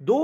2